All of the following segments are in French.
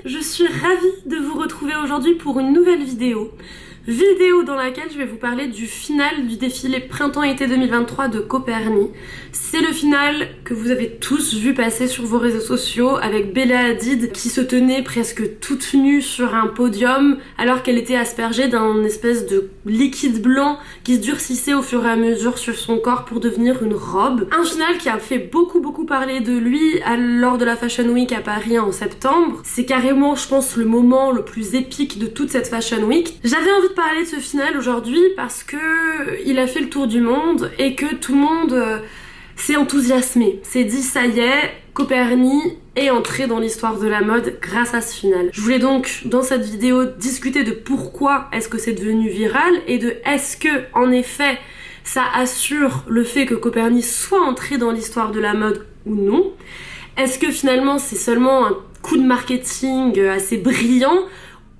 je suis ravie de vous retrouver aujourd'hui pour une nouvelle vidéo. Vidéo dans laquelle je vais vous parler du final du défilé Printemps-été 2023 de Coperni. C'est le final que vous avez tous vu passer sur vos réseaux sociaux avec Bella Hadid qui se tenait presque toute nue sur un podium alors qu'elle était aspergée d'un espèce de liquide blanc qui se durcissait au fur et à mesure sur son corps pour devenir une robe. Un final qui a fait beaucoup parler de lui lors de la Fashion Week à Paris en septembre. C'est carrément, je pense, le moment le plus épique de toute cette Fashion Week. J'avais envie de parler de ce final aujourd'hui parce que il a fait le tour du monde et que tout le monde s'est enthousiasmé, s'est dit ça y est, Coperni est entré dans l'histoire de la mode grâce à ce final. Je voulais donc dans cette vidéo discuter de pourquoi est-ce que c'est devenu viral et de est-ce que en effet ça assure le fait que Coperni soit entré dans l'histoire de la mode ou non. Est-ce que finalement c'est seulement un coup de marketing assez brillant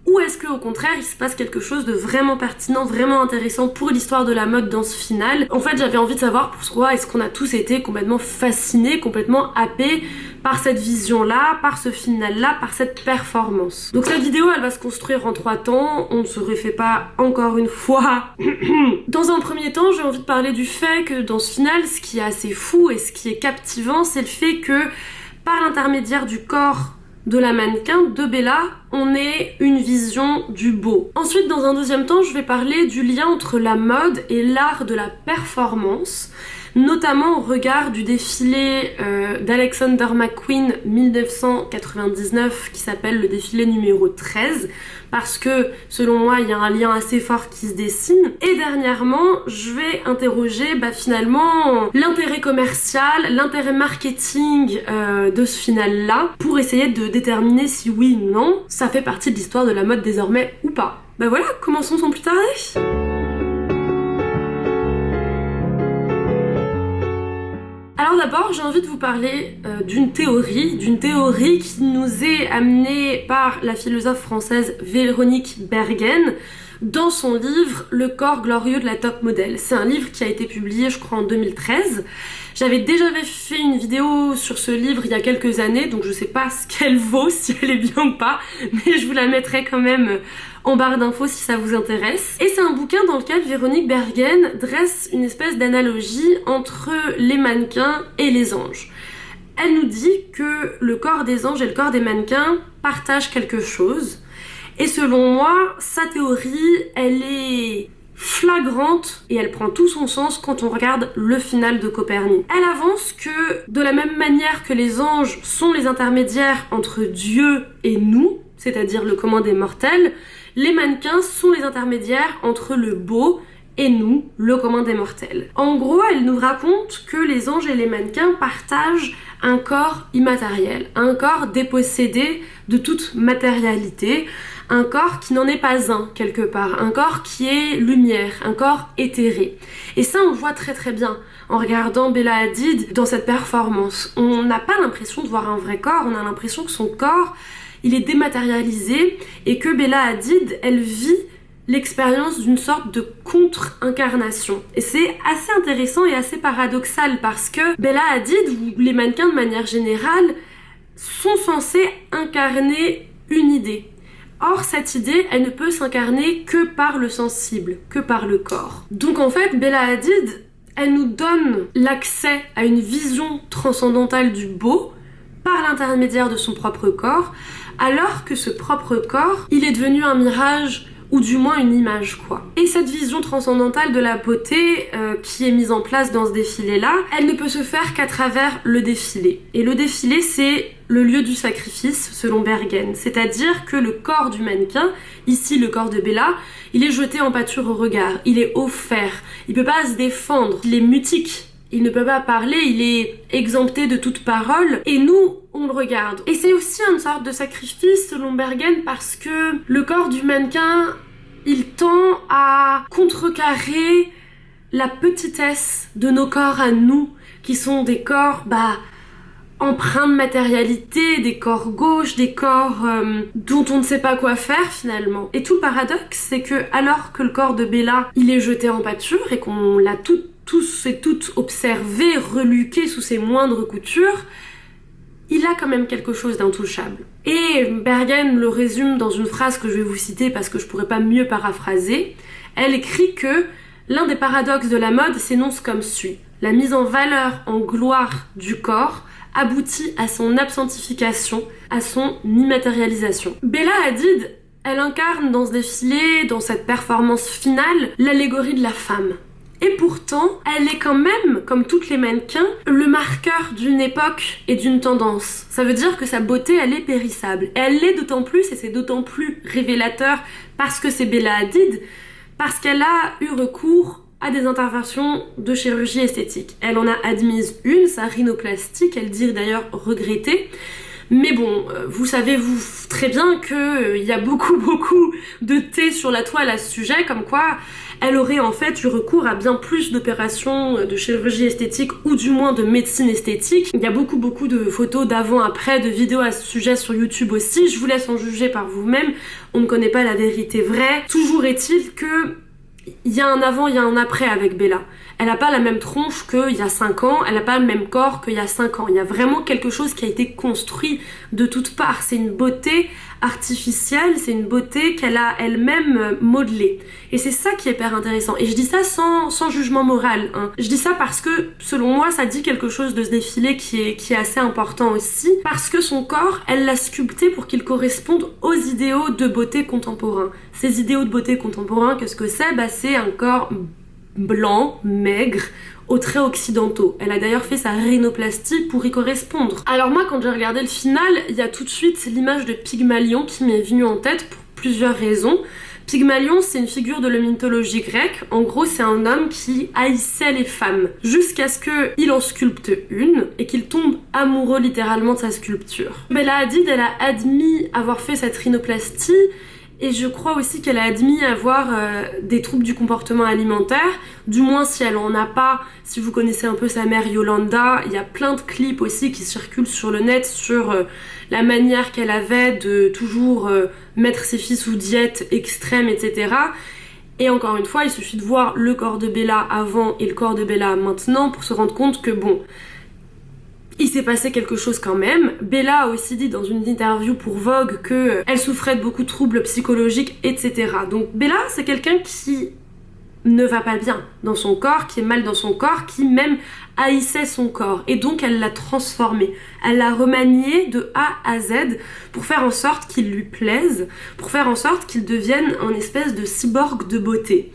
ou est-ce qu'au contraire il se passe quelque chose de vraiment pertinent, vraiment intéressant pour l'histoire de la mode dans ce final. En fait j'avais envie de savoir pourquoi est-ce qu'on a tous été complètement fascinés, complètement happés par cette vision-là, par ce final-là, par cette performance. Donc cette vidéo elle va se construire en 3 temps, on ne se refait pas encore une fois. Dans un premier temps j'ai envie de parler du fait que dans ce final ce qui est assez fou et ce qui est captivant c'est le fait que par l'intermédiaire du corps de la mannequin, de Bella, on ait une vision du beau. Ensuite, dans un deuxième temps, je vais parler du lien entre la mode et l'art de la performance, notamment au regard du défilé d'Alexander McQueen 1999 qui s'appelle le défilé numéro 13 parce que selon moi il y a un lien assez fort qui se dessine. Et dernièrement je vais interroger finalement l'intérêt commercial, l'intérêt marketing de ce final là pour essayer de déterminer si oui ou non ça fait partie de l'histoire de la mode désormais ou pas. Voilà, commençons sans plus tarder. Alors d'abord, j'ai envie de vous parler d'une théorie qui nous est amenée par la philosophe française Véronique Bergen dans son livre Le corps glorieux de la top modèle. C'est un livre qui a été publié, je crois, en 2013. J'avais déjà fait une vidéo sur ce livre il y a quelques années, donc je sais pas ce qu'elle vaut, si elle est bien ou pas, mais je vous la mettrai quand même en barre d'infos si ça vous intéresse. Et c'est un bouquin dans lequel Véronique Bergen dresse une espèce d'analogie entre les mannequins et les anges. Elle nous dit que le corps des anges et le corps des mannequins partagent quelque chose. Et selon moi, sa théorie, elle est flagrante et elle prend tout son sens quand on regarde le final de Coperni. Elle avance que de la même manière que les anges sont les intermédiaires entre Dieu et nous, c'est-à-dire le commun des mortels, les mannequins sont les intermédiaires entre le beau et nous, le commun des mortels. En gros, elle nous raconte que les anges et les mannequins partagent un corps immatériel, un corps dépossédé de toute matérialité, un corps qui n'en est pas un quelque part, un corps qui est lumière, un corps éthéré. Et ça on le voit très bien en regardant Bella Hadid dans cette performance. On n'a pas l'impression de voir un vrai corps, on a l'impression que son corps il est dématérialisé et que Bella Hadid elle vit l'expérience d'une sorte de contre-incarnation. Et c'est assez intéressant et assez paradoxal parce que Bella Hadid ou les mannequins de manière générale sont censés incarner une idée. Or, cette idée, elle ne peut s'incarner que par le sensible, que par le corps. Donc en fait, Bella Hadid, elle nous donne l'accès à une vision transcendantale du beau par l'intermédiaire de son propre corps, alors que ce propre corps, il est devenu un mirage ou du moins une image quoi. Et cette vision transcendantale de la beauté qui est mise en place dans ce défilé-là, elle ne peut se faire qu'à travers le défilé. Et le défilé, c'est le lieu du sacrifice selon Bergen, c'est-à-dire que le corps du mannequin, ici le corps de Bella, il est jeté en pâture au regard, il est offert, il peut pas se défendre, il est mutique. Il ne peut pas parler, il est exempté de toute parole et nous, on le regarde. Et c'est aussi une sorte de sacrifice selon Bergen parce que le corps du mannequin, il tend à contrecarrer la petitesse de nos corps à nous, qui sont des corps, empreints de matérialité, des corps gauches, des corps dont on ne sait pas quoi faire finalement. Et tout le paradoxe, c'est que alors que le corps de Bella, il est jeté en pâture et qu'on l'a tous et toutes observé, reluqué sous ses moindres coutures, il a quand même quelque chose d'intouchable. Et Bergen le résume dans une phrase que je vais vous citer parce que je pourrais pas mieux paraphraser. Elle écrit que l'un des paradoxes de la mode s'énonce comme suit. La mise en valeur en gloire du corps aboutit à son absentification, à son immatérialisation. Bella Hadid, elle incarne dans ce défilé, dans cette performance finale, l'allégorie de la femme. Et pourtant, elle est quand même, comme toutes les mannequins, le marqueur d'une époque et d'une tendance. Ça veut dire que sa beauté, elle est périssable. Et elle l'est d'autant plus, et c'est d'autant plus révélateur parce que c'est Bella Hadid, parce qu'elle a eu recours à des interventions de chirurgie esthétique. Elle en a admise une, sa rhinoplastie, qu'elle dit d'ailleurs regretter. Mais bon, vous savez vous très bien qu'il y a beaucoup de thé sur la toile à ce sujet, comme quoi elle aurait en fait eu recours à bien plus d'opérations de chirurgie esthétique ou du moins de médecine esthétique. Il y a beaucoup de photos d'avant-après, de vidéos à ce sujet sur YouTube aussi. Je vous laisse en juger par vous-même. On ne connaît pas la vérité vraie. Toujours est-il que il y a un avant, il y a un après avec Bella. Elle n'a pas la même tronche qu'il y a 5 ans, elle n'a pas le même corps qu'il y a 5 ans. Il y a vraiment quelque chose qui a été construit de toutes parts. C'est une beauté artificielle, c'est une beauté qu'elle a elle-même modelée. Et c'est ça qui est hyper intéressant. Et je dis ça sans jugement moral, hein. Je dis ça parce que, selon moi, ça dit quelque chose de ce défilé qui est assez important aussi. Parce que son corps, elle l'a sculpté pour qu'il corresponde aux idéaux de beauté contemporains. Ces idéaux de beauté contemporains, qu'est-ce que c'est ? C'est un corps blanc, maigre, aux traits occidentaux. Elle a d'ailleurs fait sa rhinoplastie pour y correspondre. Alors moi, quand j'ai regardé le final, il y a tout de suite l'image de Pygmalion qui m'est venue en tête pour plusieurs raisons. Pygmalion, c'est une figure de la mythologie grecque. En gros, c'est un homme qui haïssait les femmes jusqu'à ce qu'il en sculpte une et qu'il tombe amoureux littéralement de sa sculpture. Bella Hadid, elle a admis avoir fait cette rhinoplastie. Et je crois aussi qu'elle a admis avoir des troubles du comportement alimentaire, du moins si elle en a pas. Si vous connaissez un peu sa mère Yolanda, il y a plein de clips aussi qui circulent sur le net sur la manière qu'elle avait de toujours mettre ses filles sous diète extrême, etc. Et encore une fois, il suffit de voir le corps de Bella avant et le corps de Bella maintenant pour se rendre compte que bon, il s'est passé quelque chose quand même. Bella a aussi dit dans une interview pour Vogue qu'elle souffrait de beaucoup de troubles psychologiques, etc. Donc Bella, c'est quelqu'un qui ne va pas bien dans son corps, qui est mal dans son corps, qui même haïssait son corps. Et donc elle l'a transformé. Elle l'a remanié de A à Z pour faire en sorte qu'il lui plaise, pour faire en sorte qu'il devienne un espèce de cyborg de beauté.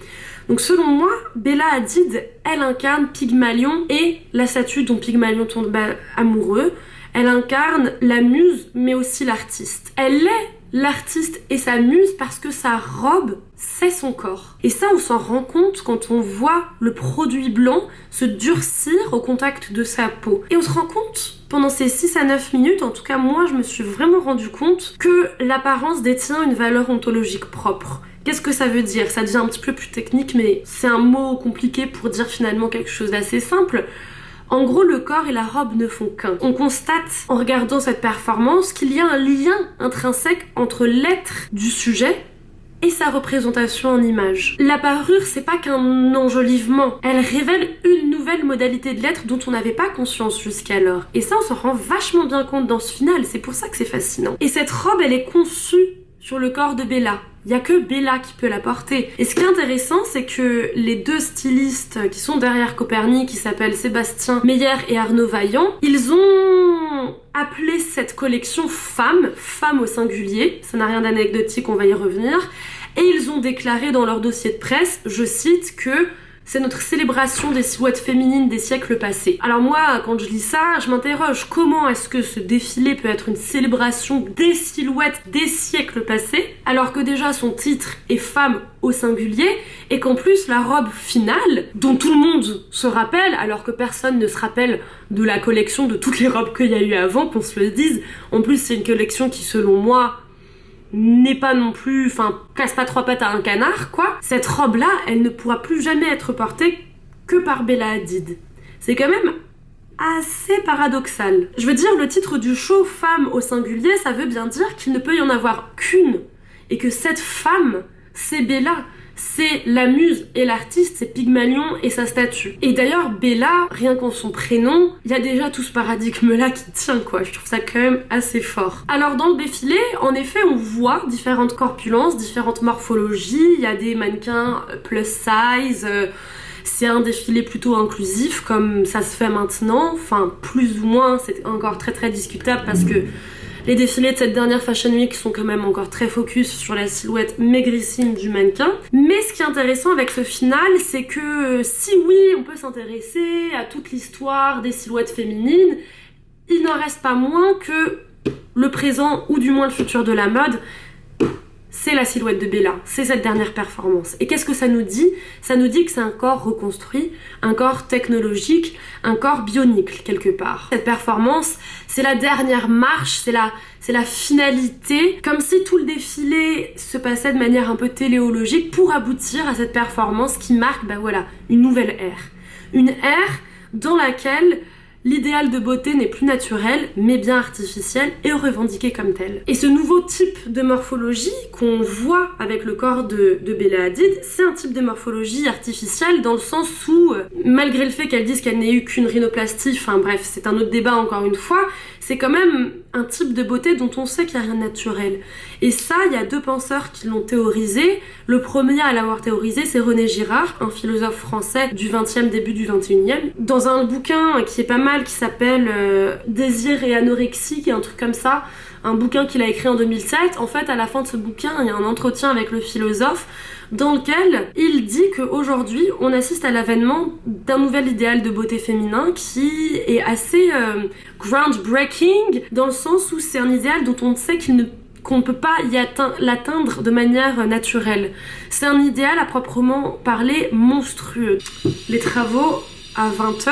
Donc selon moi, Bella Hadid, elle incarne Pygmalion et la statue dont Pygmalion tombe amoureux. Elle incarne la muse, mais aussi l'artiste. Elle est l'artiste et sa muse parce que sa robe, c'est son corps. Et ça, on s'en rend compte quand on voit le produit blanc se durcir au contact de sa peau. Et on se rend compte, pendant ces 6 à 9 minutes, en tout cas moi, je me suis vraiment rendu compte que l'apparence détient une valeur ontologique propre. Qu'est-ce que ça veut dire ? Ça devient un petit peu plus technique, mais c'est un mot compliqué pour dire finalement quelque chose d'assez simple. En gros, le corps et la robe ne font qu'un. On constate, en regardant cette performance, qu'il y a un lien intrinsèque entre l'être du sujet et sa représentation en image. La parure, c'est pas qu'un enjolivement. Elle révèle une nouvelle modalité de l'être dont on n'avait pas conscience jusqu'alors. Et ça, on s'en rend vachement bien compte dans ce final. C'est pour ça que c'est fascinant. Et cette robe, elle est conçue sur le corps de Bella. Il y a que Bella qui peut la porter. Et ce qui est intéressant, c'est que les 2 stylistes qui sont derrière Copernic, qui s'appellent Sébastien Meyer et Arnaud Vaillant, ils ont appelé cette collection femme au singulier. Ça n'a rien d'anecdotique, on va y revenir. Et ils ont déclaré dans leur dossier de presse, je cite, que c'est notre célébration des silhouettes féminines des siècles passés. Alors moi, quand je lis ça, je m'interroge, comment est-ce que ce défilé peut être une célébration des silhouettes des siècles passés, alors que déjà son titre est femme au singulier, et qu'en plus la robe finale, dont tout le monde se rappelle, alors que personne ne se rappelle de la collection de toutes les robes qu'il y a eu avant, qu'on se le dise, en plus c'est une collection qui selon moi n'est pas non plus, enfin, casse pas 3 pattes à un canard, quoi. Cette robe-là, elle ne pourra plus jamais être portée que par Bella Hadid. C'est quand même assez paradoxal. Je veux dire, le titre du show, femme au singulier, ça veut bien dire qu'il ne peut y en avoir qu'une. Et que cette femme, c'est Bella. c'est la muse et l'artiste, c'est Pygmalion et sa statue. Et d'ailleurs, Bella, rien qu'en son prénom, il y a déjà tout ce paradigme-là qui tient, quoi. Je trouve ça quand même assez fort. Alors dans le défilé, en effet, on voit différentes corpulences, différentes morphologies. Il y a des mannequins plus size. C'est un défilé plutôt inclusif, comme ça se fait maintenant. Enfin, plus ou moins, c'est encore très très discutable parce que les défilés de cette dernière Fashion Week sont quand même encore très focus sur la silhouette maigrissime du mannequin. Mais ce qui est intéressant avec ce final, c'est que si oui, on peut s'intéresser à toute l'histoire des silhouettes féminines, il n'en reste pas moins que le présent, ou du moins le futur de la mode, c'est la silhouette de Bella, c'est cette dernière performance. Et qu'est-ce que ça nous dit? Ça nous dit que c'est un corps reconstruit, un corps technologique, un corps bionique quelque part. Cette performance, c'est la dernière marche, c'est la finalité, comme si tout le défilé se passait de manière un peu téléologique pour aboutir à cette performance qui marque, une nouvelle ère. Une ère dans laquelle l'idéal de beauté n'est plus naturel, mais bien artificiel et revendiqué comme tel. Et ce nouveau type de morphologie qu'on voit avec le corps de Bella Hadid, c'est un type de morphologie artificielle dans le sens où, malgré le fait qu'elle dise qu'elle n'ait eu qu'une rhinoplastie, enfin bref, c'est un autre débat encore une fois, c'est quand même un type de beauté dont on sait qu'il n'y a rien de naturel. Et ça, il y a deux penseurs qui l'ont théorisé. Le premier à l'avoir théorisé, c'est René Girard, un philosophe français du 20e, début du 21e. Dans un bouquin qui est pas mal, qui s'appelle Désir et anorexie, qui est un truc comme ça, un bouquin qu'il a écrit en 2007. En fait, à la fin de ce bouquin, il y a un entretien avec le philosophe dans lequel il dit qu'aujourd'hui, on assiste à l'avènement d'un nouvel idéal de beauté féminin qui est assez groundbreaking, dans le sens où c'est un idéal dont on sait qu'on ne peut pas l'atteindre de manière naturelle. C'est un idéal à proprement parler monstrueux. Les travaux à 20h,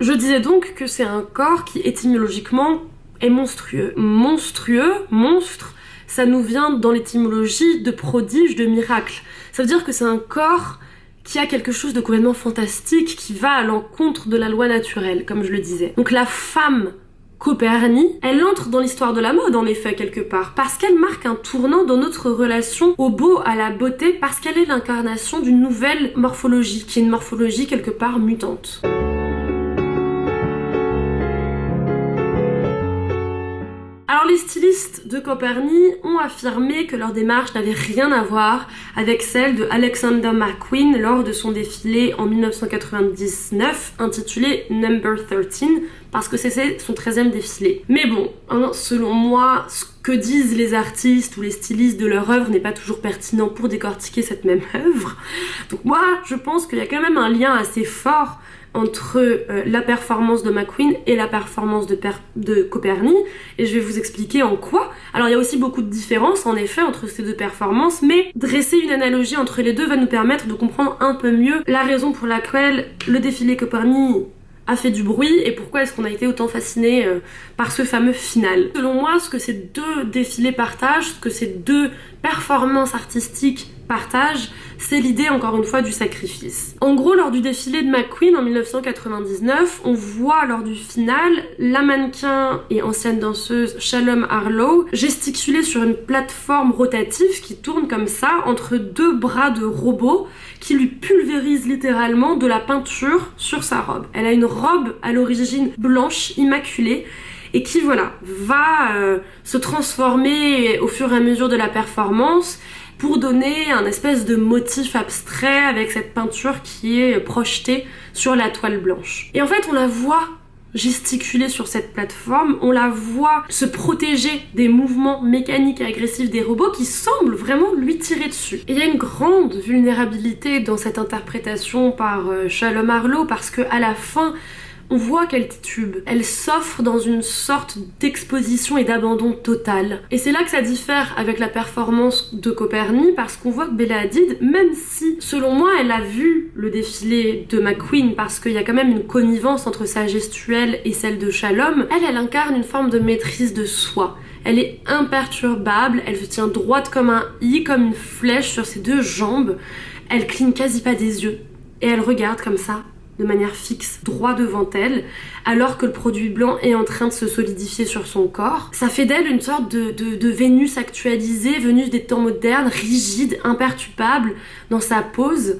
je disais donc que c'est un corps qui étymologiquement est monstrueux. Monstrueux, monstre, ça nous vient dans l'étymologie de prodige, de miracle. Ça veut dire que c'est un corps qui a quelque chose de complètement fantastique, qui va à l'encontre de la loi naturelle, comme je le disais. Donc la femme Copernie, elle entre dans l'histoire de la mode en effet quelque part, parce qu'elle marque un tournant dans notre relation au beau, à la beauté, parce qu'elle est l'incarnation d'une nouvelle morphologie, qui est une morphologie quelque part mutante. Alors les stylistes de Copernie ont affirmé que leur démarche n'avait rien à voir avec celle de Alexander McQueen lors de son défilé en 1999 intitulé Number 13, parce que c'est son 13e défilé. Mais bon, selon moi, ce que disent les artistes ou les stylistes de leur œuvre n'est pas toujours pertinent pour décortiquer cette même œuvre. Donc moi, je pense qu'il y a quand même un lien assez fort entre la performance de McQueen et la performance de Copernie, et je vais vous expliquer en quoi. Alors il y a aussi beaucoup de différences en effet entre ces deux performances, mais dresser une analogie entre les deux va nous permettre de comprendre un peu mieux la raison pour laquelle le défilé Copernie a fait du bruit et pourquoi est-ce qu'on a été autant fasciné par ce fameux final. Selon moi, ce que ces deux défilés partagent, ce que ces deux performances artistiques partagent, c'est l'idée encore une fois du sacrifice. En gros, lors du défilé de McQueen en 1999, on voit lors du final la mannequin et ancienne danseuse Shalom Harlow gesticuler sur une plateforme rotative qui tourne comme ça entre deux bras de robot qui lui pulvérisent littéralement de la peinture sur sa robe. Elle a une robe à l'origine blanche, immaculée, et qui va se transformer au fur et à mesure de la performance pour donner un espèce de motif abstrait avec cette peinture qui est projetée sur la toile blanche. Et en fait, on la voit gesticuler sur cette plateforme, on la voit se protéger des mouvements mécaniques et agressifs des robots qui semblent vraiment lui tirer dessus. Et il y a une grande vulnérabilité dans cette interprétation par Shalom Harlow, parce que à la fin, on voit qu'elle titube. Elle s'offre dans une sorte d'exposition et d'abandon total. Et c'est là que ça diffère avec la performance de Copernie, parce qu'on voit que Bella Hadid, même si, selon moi, elle a vu le défilé de McQueen, parce qu'il y a quand même une connivence entre sa gestuelle et celle de Shalom, elle incarne une forme de maîtrise de soi. Elle est imperturbable, elle se tient droite comme un i, comme une flèche sur ses deux jambes, elle cligne quasi pas des yeux, et elle regarde comme ça de manière fixe, droit devant elle, alors que le produit blanc est en train de se solidifier sur son corps. Ça fait d'elle une sorte de Vénus actualisée, Vénus des temps modernes, rigide, imperturbable dans sa pose.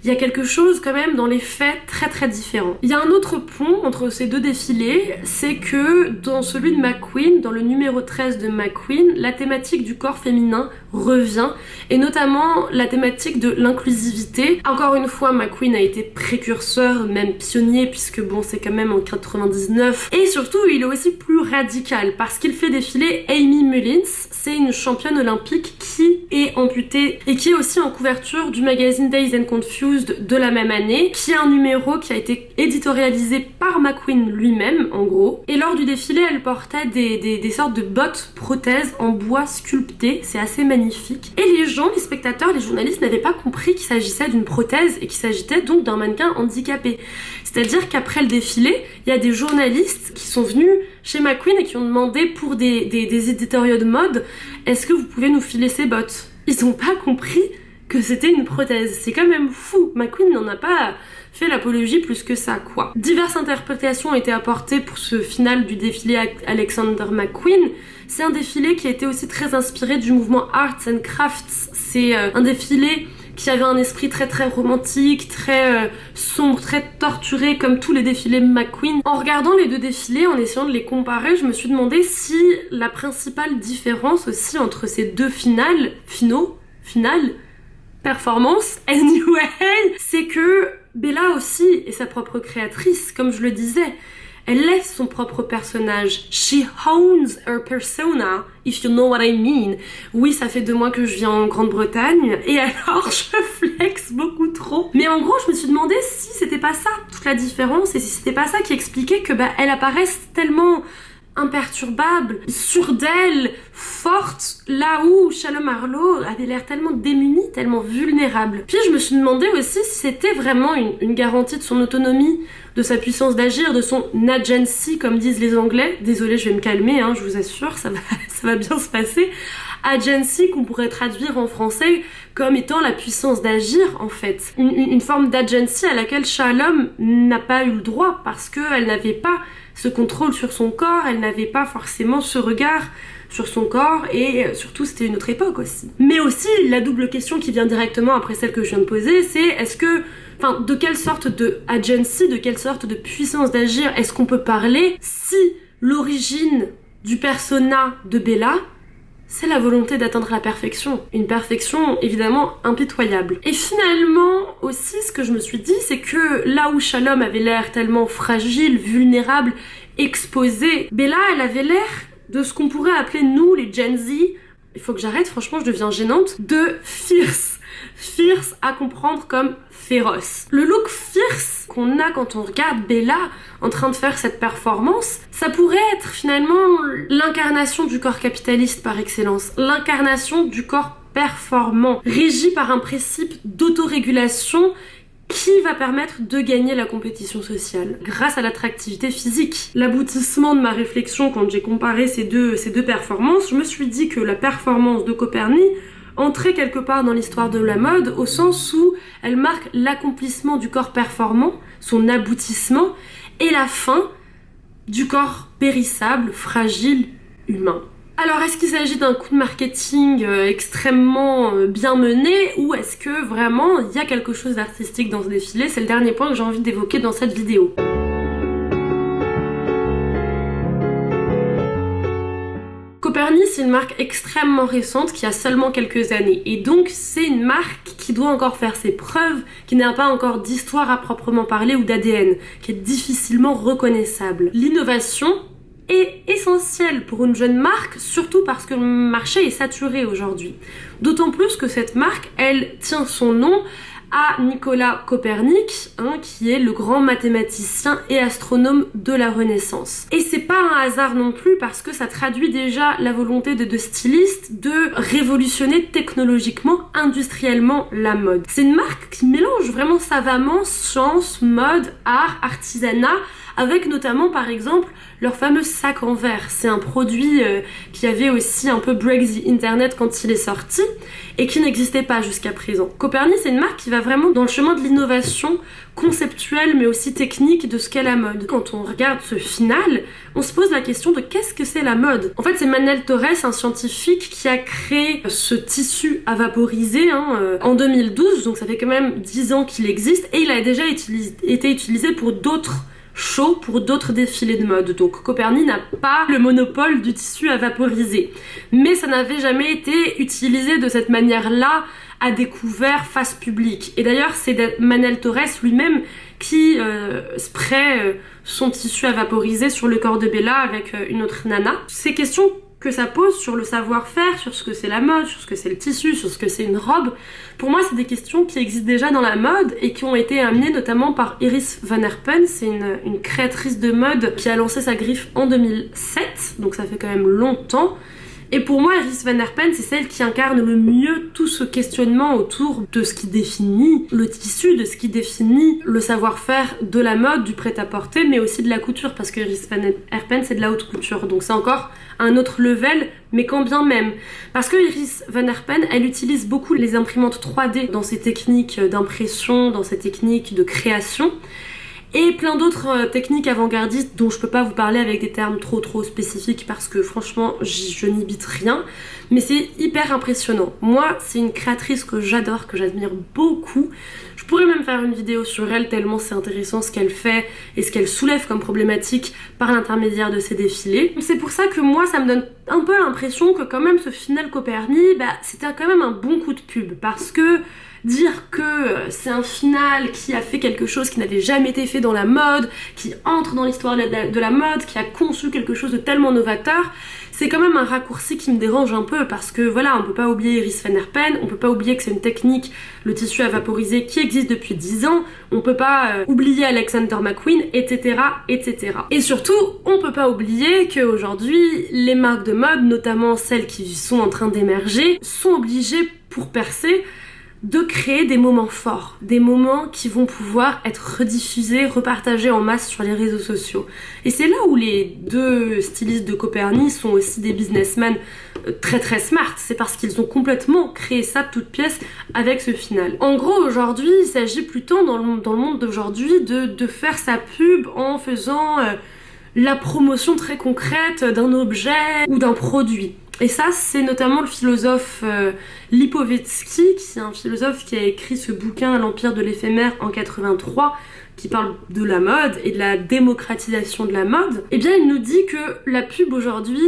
Il y a quelque chose quand même dans les faits très très différent. Il y a un autre pont entre ces deux défilés, c'est que dans celui de McQueen, dans le numéro 13 de McQueen, la thématique du corps féminin revient, et notamment la thématique de l'inclusivité. Encore une fois, McQueen a été précurseur, même pionnier, puisque bon, c'est quand même en 99. Et surtout, il est aussi plus radical, parce qu'il fait défiler Amy Mullins, c'est une championne olympique qui est amputée, et qui est aussi en couverture du magazine Dazed and Confused de la même année, qui est un numéro qui a été éditorialisé par McQueen lui-même, en gros. Et lors du défilé, elle portait des sortes de bottes prothèses en bois sculpté, c'est assez magnifique. Et les gens, les spectateurs, les journalistes n'avaient pas compris qu'il s'agissait d'une prothèse et qu'il s'agissait donc d'un mannequin handicapé. C'est-à-dire qu'après le défilé, il y a des journalistes qui sont venus chez McQueen et qui ont demandé pour des éditoriaux de mode, est-ce que vous pouvez nous filer ces bottes? Ils n'ont pas compris que c'était une prothèse. C'est quand même fou. McQueen n'en a pas fait l'apologie plus que ça, quoi. Diverses interprétations ont été apportées pour ce final du défilé Alexander McQueen. C'est un défilé qui a été aussi très inspiré du mouvement Arts and Crafts. C'est un défilé qui avait un esprit très très romantique, très sombre, très torturé, comme tous les défilés McQueen. En regardant les deux défilés, en essayant de les comparer, je me suis demandé si la principale différence aussi entre ces deux finales, performance, anyway, c'est que Bella aussi est sa propre créatrice, comme je le disais. Elle est son propre personnage. She owns her persona, if you know what I mean. Oui, ça fait 2 mois que je viens en Grande-Bretagne, et alors je flex beaucoup trop. Mais en gros, je me suis demandé si c'était pas ça, toute la différence, et si c'était pas ça qui expliquait que elle apparaisse tellement imperturbable, sûre d'elle, forte, là où Shalom Harlow avait l'air tellement démunie, tellement vulnérable. Puis je me suis demandé aussi si c'était vraiment une garantie de son autonomie, de sa puissance d'agir, de son agency, comme disent les Anglais. Désolée, je vais me calmer, je vous assure, ça va bien se passer. Agency qu'on pourrait traduire en français comme étant la puissance d'agir, en fait. Une forme d'agency à laquelle Shalom n'a pas eu le droit parce qu'elle n'avait pas ce contrôle sur son corps, elle n'avait pas forcément ce regard sur son corps, et surtout c'était une autre époque aussi. Mais aussi, la double question qui vient directement après celle que je viens de poser, c'est de quelle sorte de agency, de quelle sorte de puissance d'agir est-ce qu'on peut parler si l'origine du persona de Bella, c'est la volonté d'atteindre la perfection. Une perfection évidemment impitoyable. Et finalement aussi, ce que je me suis dit, c'est que là où Shalom avait l'air tellement fragile, vulnérable, exposée, Bella, elle avait l'air de ce qu'on pourrait appeler nous, les Gen Z, il faut que j'arrête, franchement je deviens gênante, de fierce. Fierce à comprendre comme féroce. Le look fierce qu'on a quand on regarde Bella en train de faire cette performance, ça pourrait être finalement l'incarnation du corps capitaliste par excellence, l'incarnation du corps performant, régi par un principe d'autorégulation qui va permettre de gagner la compétition sociale grâce à l'attractivité physique. L'aboutissement de ma réflexion quand j'ai comparé ces deux performances, je me suis dit que la performance de Copernic entrer quelque part dans l'histoire de la mode au sens où elle marque l'accomplissement du corps performant, son aboutissement, et la fin du corps périssable, fragile, humain. Alors est-ce qu'il s'agit d'un coup de marketing extrêmement bien mené, ou est-ce que vraiment il y a quelque chose d'artistique dans ce défilé? C'est le dernier point que j'ai envie d'évoquer dans cette vidéo. Copernic, c'est une marque extrêmement récente qui a seulement quelques années, et donc c'est une marque qui doit encore faire ses preuves, qui n'a pas encore d'histoire à proprement parler ou d'ADN, qui est difficilement reconnaissable. L'innovation est essentielle pour une jeune marque, surtout parce que le marché est saturé aujourd'hui. D'autant plus que cette marque, elle tient son nom à Nicolas Copernic, qui est le grand mathématicien et astronome de la Renaissance. Et c'est pas un hasard non plus, parce que ça traduit déjà la volonté de stylistes de révolutionner technologiquement, industriellement la mode. C'est une marque qui mélange vraiment savamment science, mode, art, artisanat, avec notamment par exemple leur fameux sac en verre. C'est un produit qui avait aussi un peu break the internet quand il est sorti et qui n'existait pas jusqu'à présent. Coperni, c'est une marque qui va vraiment dans le chemin de l'innovation conceptuelle mais aussi technique de ce qu'est la mode. Quand on regarde ce final, on se pose la question de qu'est-ce que c'est la mode. En fait, c'est Manel Torres, un scientifique qui a créé ce tissu à vaporiser en 2012, donc ça fait quand même 10 ans qu'il existe, et il a déjà été utilisé pour d'autres shows, pour d'autres défilés de mode. Donc Coperni n'a pas le monopole du tissu à vaporiser. Mais ça n'avait jamais été utilisé de cette manière-là à découvert face publique. Et d'ailleurs, c'est Manel Torres lui-même qui spraye son tissu à vaporiser sur le corps de Bella avec une autre nana. Ces questions que ça pose sur le savoir-faire, sur ce que c'est la mode, sur ce que c'est le tissu, sur ce que c'est une robe, pour moi c'est des questions qui existent déjà dans la mode et qui ont été amenées notamment par Iris van Herpen. C'est une créatrice de mode qui a lancé sa griffe en 2007, donc ça fait quand même longtemps. Et pour moi, Iris van Herpen, c'est celle qui incarne le mieux tout ce questionnement autour de ce qui définit le tissu, de ce qui définit le savoir-faire de la mode, du prêt-à-porter, mais aussi de la couture, parce que Iris van Herpen, c'est de la haute couture, donc c'est encore un autre level, mais quand bien même. Parce que Iris van Herpen, elle utilise beaucoup les imprimantes 3D dans ses techniques d'impression, dans ses techniques de création, et plein d'autres techniques avant-gardistes dont je peux pas vous parler avec des termes trop spécifiques parce que franchement je n'y bite rien, mais c'est hyper impressionnant. Moi, c'est une créatrice que j'adore, que j'admire beaucoup. Je pourrais même faire une vidéo sur elle tellement c'est intéressant ce qu'elle fait et ce qu'elle soulève comme problématique par l'intermédiaire de ses défilés. C'est pour ça que moi ça me donne un peu l'impression que quand même ce final Coperni, c'était quand même un bon coup de pub, parce que dire que c'est un final qui a fait quelque chose qui n'avait jamais été fait dans la mode, qui entre dans l'histoire de la mode, qui a conçu quelque chose de tellement novateur, c'est quand même un raccourci qui me dérange un peu, parce que voilà, on peut pas oublier Iris van Herpen, on peut pas oublier que c'est une technique, le tissu à vaporiser, qui existe depuis 10 ans, on peut pas oublier Alexander McQueen, etc., etc. Et surtout, on peut pas oublier qu'aujourd'hui, les marques de mode, notamment celles qui sont en train d'émerger, sont obligées, pour percer, de créer des moments forts, des moments qui vont pouvoir être rediffusés, repartagés en masse sur les réseaux sociaux. Et c'est là où les deux stylistes de Coperni sont aussi des businessmen très smart, c'est parce qu'ils ont complètement créé ça de toutes pièces avec ce final. En gros, aujourd'hui, il s'agit plutôt dans le monde d'aujourd'hui de faire sa pub en faisant la promotion très concrète d'un objet ou d'un produit. Et ça, c'est notamment le philosophe Lipovetsky, qui est un philosophe qui a écrit ce bouquin L'Empire de l'éphémère en 83, qui parle de la mode et de la démocratisation de la mode. Eh bien, il nous dit que la pub aujourd'hui,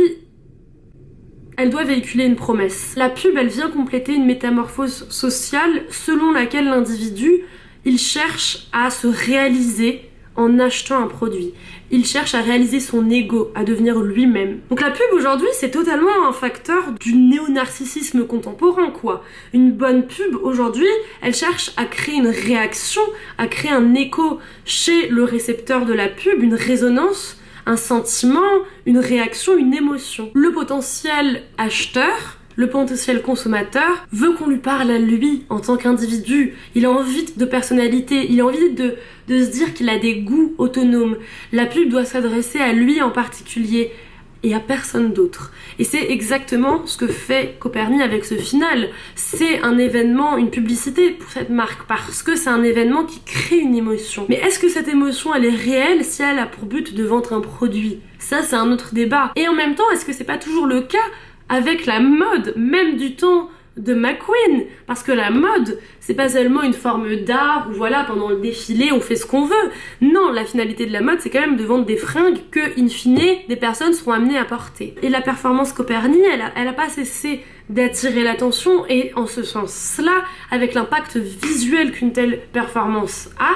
elle doit véhiculer une promesse. La pub, elle vient compléter une métamorphose sociale selon laquelle l'individu, il cherche à se réaliser en achetant un produit. Il cherche à réaliser son ego, à devenir lui-même. Donc la pub aujourd'hui, c'est totalement un facteur du néo-narcissisme contemporain, quoi. Une bonne pub aujourd'hui, elle cherche à créer une réaction, à créer un écho chez le récepteur de la pub, une résonance, un sentiment, une réaction, une émotion. Le potentiel acheteur, le potentiel consommateur veut qu'on lui parle à lui en tant qu'individu. Il a envie de personnalité, il a envie de se dire qu'il a des goûts autonomes. La pub doit s'adresser à lui en particulier et à personne d'autre. Et c'est exactement ce que fait Coperni avec ce final. C'est un événement, une publicité pour cette marque, parce que c'est un événement qui crée une émotion. Mais est-ce que cette émotion, elle est réelle si elle a pour but de vendre un produit? Ça, c'est un autre débat. Et en même temps, est-ce que c'est pas toujours le cas avec la mode, même du temps de McQueen? Parce que la mode, c'est pas seulement une forme d'art où voilà, pendant le défilé, on fait ce qu'on veut. Non, la finalité de la mode, c'est quand même de vendre des fringues que, in fine, des personnes seront amenées à porter. Et la performance Coperni, elle a pas cessé d'attirer l'attention, et en ce sens-là, avec l'impact visuel qu'une telle performance a,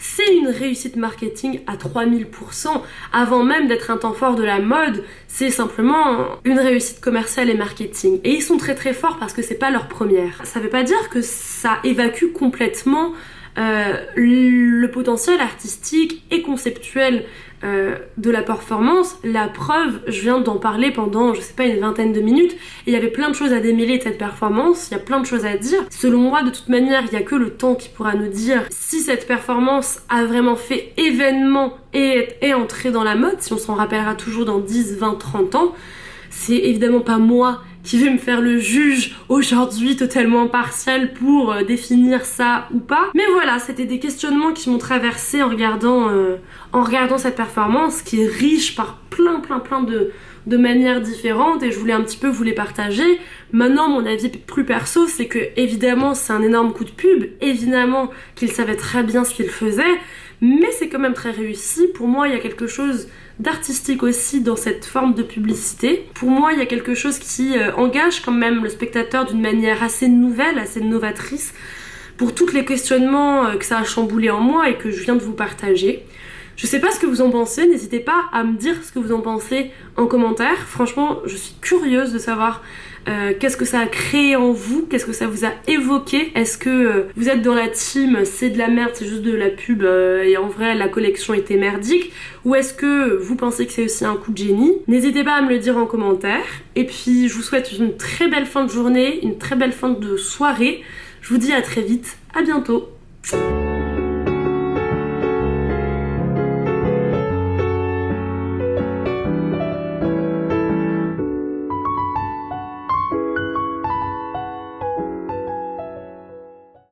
c'est une réussite marketing à 3000%. Avant même d'être un temps fort de la mode, c'est simplement une réussite commerciale et marketing. Et ils sont très forts parce que c'est pas leur première. Ça veut pas dire que ça évacue complètement le potentiel artistique et conceptuel de la performance. La preuve, je viens d'en parler pendant, je sais pas, une vingtaine de minutes, et il y avait plein de choses à démêler de cette performance, il y a plein de choses à dire. Selon moi, de toute manière, il y a que le temps qui pourra nous dire si cette performance a vraiment fait événement et est entrée dans la mode, si on s'en rappellera toujours dans 10, 20, 30 ans. C'est évidemment pas moi qui vais me faire le juge aujourd'hui totalement impartial pour définir ça ou pas. Mais voilà, c'était des questionnements qui m'ont traversé en regardant cette performance qui est riche par plein de manières différentes, et je voulais un petit peu vous les partager. Maintenant, mon avis plus perso, c'est que évidemment c'est un énorme coup de pub, évidemment qu'il savait très bien ce qu'il faisait, mais c'est quand même très réussi. Pour moi, il y a quelque chose d'artistique aussi dans cette forme de publicité. Pour moi, il y a quelque chose qui engage quand même le spectateur d'une manière assez nouvelle, assez novatrice, pour tous les questionnements que ça a chamboulé en moi et que je viens de vous partager. Je sais pas ce que vous en pensez, n'hésitez pas à me dire ce que vous en pensez en commentaire. Franchement, je suis curieuse de savoir qu'est-ce que ça a créé en vous, qu'est-ce que ça vous a évoqué. Est-ce que vous êtes dans la team c'est de la merde, c'est juste de la pub et en vrai la collection était merdique, ou est-ce que vous pensez que c'est aussi un coup de génie? N'hésitez pas à me le dire en commentaire. Et puis je vous souhaite une très belle fin de journée, une très belle fin de soirée. Je vous dis à très vite, à bientôt.